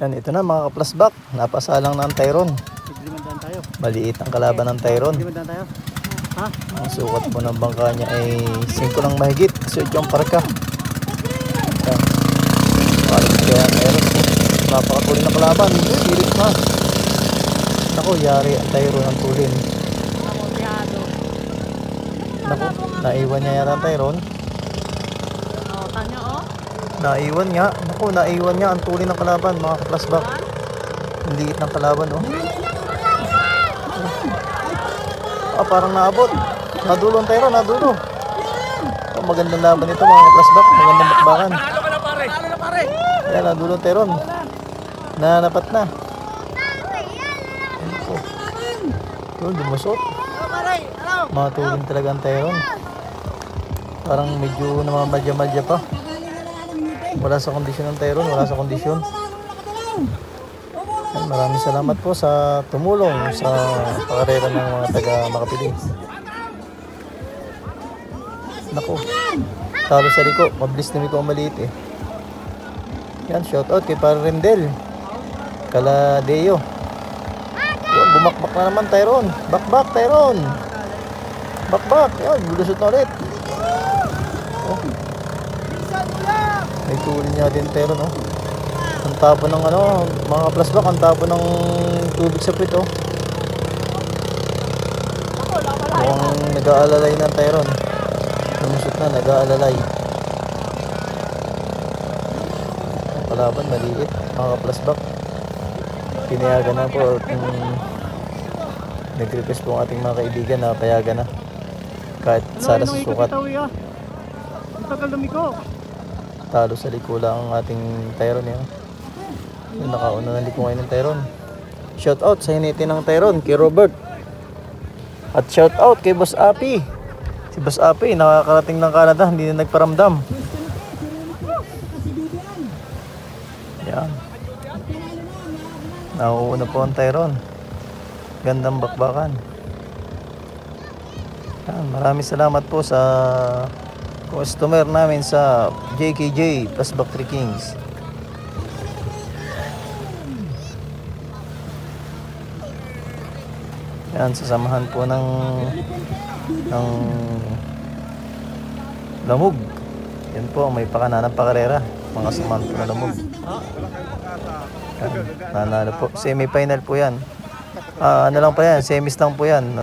Yan, ito na mga ka-flashback. Napasalang ng Tyron. Tayo. Maliit ang kalaban ng Tyron. Tayo. Ha? Ang sukat po ng bangka niya ay 5 lang mahigit. So yung parka. Yan. Palit kaya Tyron. Napakatuloy na kalaban. Silip na. Ako, yari ang Tyron ang tulin. Naku, naiwan niya yata ang Tyron. Naiwan nga. Naku, naiwan niya ang tulin ng kalaban mga ka-flashback. Ang liit ng kalaban, oh. Parang naabot. Nadulo ang Tyron, nadulo. Oh, magandang laban ito mga ka-flashback. Magandang bakbakan. Ayan, nadulo ang Tyron. Nanapat na. Ayan, dumusot. Matulin talaga ang Tyron. Parang medyo namamadya-madya pa. Wala sa kondisyon ng Tyron, wala sa kondisyon. Maraming salamat po sa tumulong sa pakarera ng mga taga Makapili. Naku, talo sa liko. Mabilis na liko ang maliit eh. Yan, shoutout kay Para Rendel Caladeo. Yun, bumakbak na naman Tyron. Bakbak Tyron. Bakbak. Yan, bulusot na ulit. Oh. May tulin niya din Tyron, oh. Ang tapo ng ano, mga ka-flashback, ang tapo ng tubig sa puwit, oh. Mukhang nag-aalalay ng Tyron. Lumusot na, nag-aalalay. Ang kalaban, maliit, mga ka-flashback. Pinayagan na po. Nag-request po ang ating mga kaibigan na payagan na. Kahit sana sa sukat. Talo sa liko lang ang ating Tyron, eh. Yung nakauna na liko ngayon ng Tyron. Shout out sa hiniti ng Tyron kay Robert. At shout out kay Boss Api. Si Boss Api nakakarating ng Canada, hindi na nagparamdam. Yan. Nauuna po ang Tyron. Gandang bakbakan. Yan. Maraming salamat po sa customer namin sa JKJ Flashback 3 Kings. Yan, sasamahan po ng lamog. Yan po, may pakananang pakarera. Mga samahan po na lamog. Yan, nanalo po. Semi-final po yan. Ano lang pa yan, semis lang po yan.